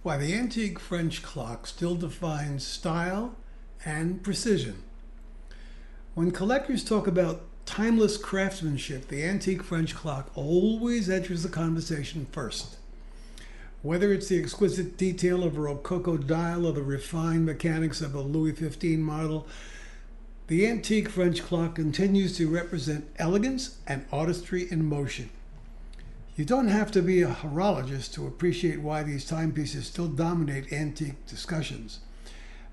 Why the antique French clock still defines style and precision. When collectors talk about timeless craftsmanship, the antique French clock always enters the conversation first. Whether it's the exquisite detail of a Rococo dial or the refined mechanics of a Louis XV model, the antique French clock continues to represent elegance and artistry in motion. You don't have to be a horologist to appreciate why these timepieces still dominate antique discussions.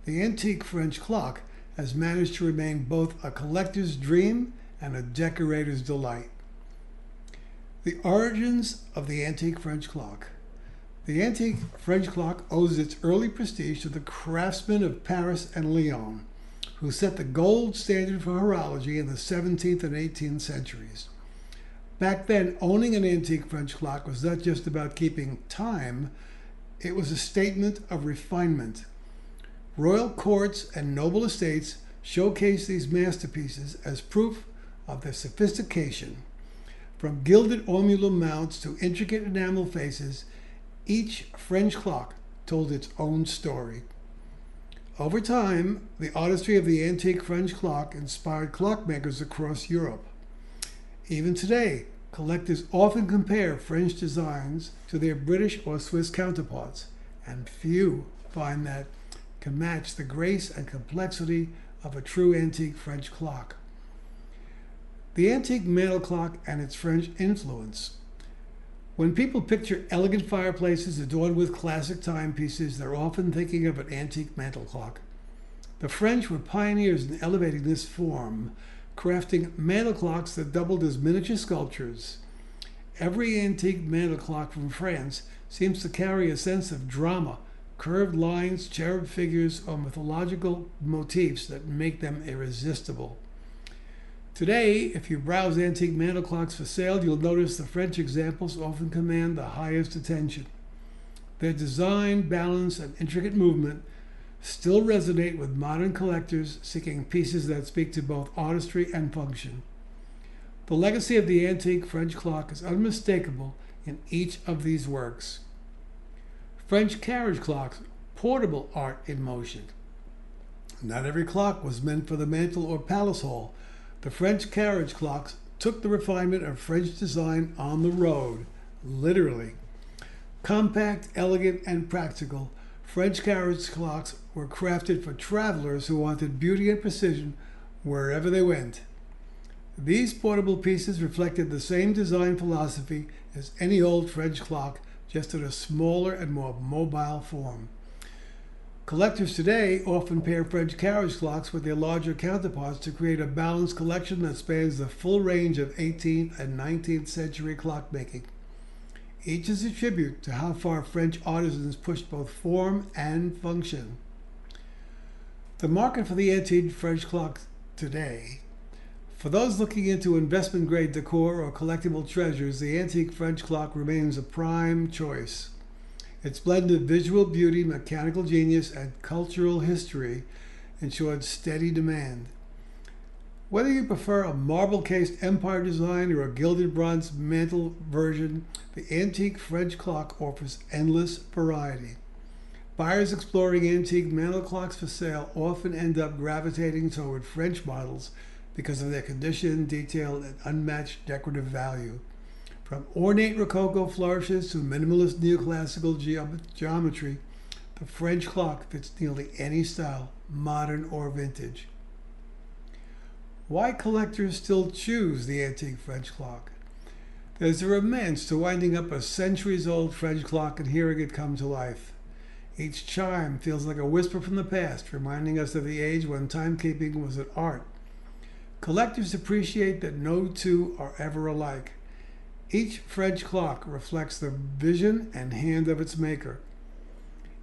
The antique French clock has managed to remain both a collector's dream and a decorator's delight. The origins of the antique French clock. The antique French clock owes its early prestige to the craftsmen of Paris and Lyon, who set the gold standard for horology in the 17th and 18th centuries. Back then, owning an antique French clock was not just about keeping time, it was a statement of refinement. Royal courts and noble estates showcased these masterpieces as proof of their sophistication. From gilded ormolu mounts to intricate enamel faces, each French clock told its own story. Over time, the artistry of the antique French clock inspired clockmakers across Europe. Even today, collectors often compare French designs to their British or Swiss counterparts, and few find that can match the grace and complexity of a true antique French clock. The antique mantel clock and its French influence. When people picture elegant fireplaces adorned with classic timepieces, they're often thinking of an antique mantel clock. The French were pioneers in elevating this form, crafting mantel clocks that doubled as miniature sculptures. Every antique mantel clock from France seems to carry a sense of drama, curved lines, cherub figures, or mythological motifs that make them irresistible. Today, if you browse antique mantel clocks for sale, you'll notice the French examples often command the highest attention. Their design, balance, and intricate movement still resonate with modern collectors seeking pieces that speak to both artistry and function. The legacy of the antique French clock is unmistakable in each of these works. French carriage clocks, portable art in motion. Not every clock was meant for the mantel or palace hall. The French carriage clocks took the refinement of French design on the road, literally. Compact, elegant, and practical, French carriage clocks were crafted for travelers who wanted beauty and precision wherever they went. These portable pieces reflected the same design philosophy as any old French clock, just in a smaller and more mobile form. Collectors today often pair French carriage clocks with their larger counterparts to create a balanced collection that spans the full range of 18th and 19th century clockmaking. Each is a tribute to how far French artisans pushed both form and function. The market for the antique French clock today. For those looking into investment-grade decor or collectible treasures, the antique French clock remains a prime choice. Its blend of visual beauty, mechanical genius, and cultural history ensured steady demand. Whether you prefer a marble-cased empire design or a gilded bronze mantel version, the antique French clock offers endless variety. Buyers exploring antique mantel clocks for sale often end up gravitating toward French models because of their condition, detail, and unmatched decorative value. From ornate Rococo flourishes to minimalist neoclassical geometry, the French clock fits nearly any style, modern or vintage. Why collectors still choose the antique French clock? There's a romance to winding up a centuries-old French clock and hearing it come to life. Each chime feels like a whisper from the past, reminding us of the age when timekeeping was an art. Collectors appreciate that no two are ever alike. Each French clock reflects the vision and hand of its maker.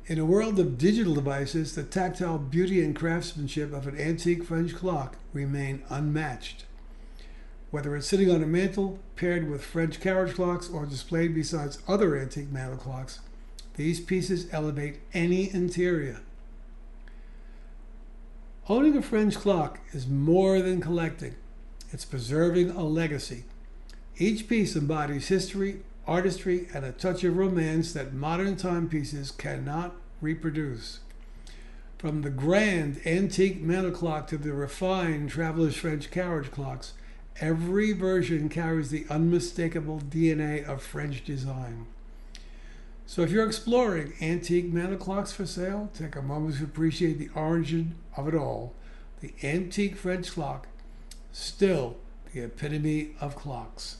In a world of digital devices, the tactile beauty and craftsmanship of an antique French clock remain unmatched. Whether it's sitting on a mantel, paired with French carriage clocks, or displayed beside other antique mantel clocks, these pieces elevate any interior. Owning a French clock is more than collecting. It's preserving a legacy. Each piece embodies history, artistry, and a touch of romance that modern timepieces cannot reproduce. From the grand antique mantel clock to the refined traveler's French carriage clocks, every version carries the unmistakable DNA of French design. So if you're exploring antique mantel clocks for sale, take a moment to appreciate the origin of it all. The antique French clock, still the epitome of clocks.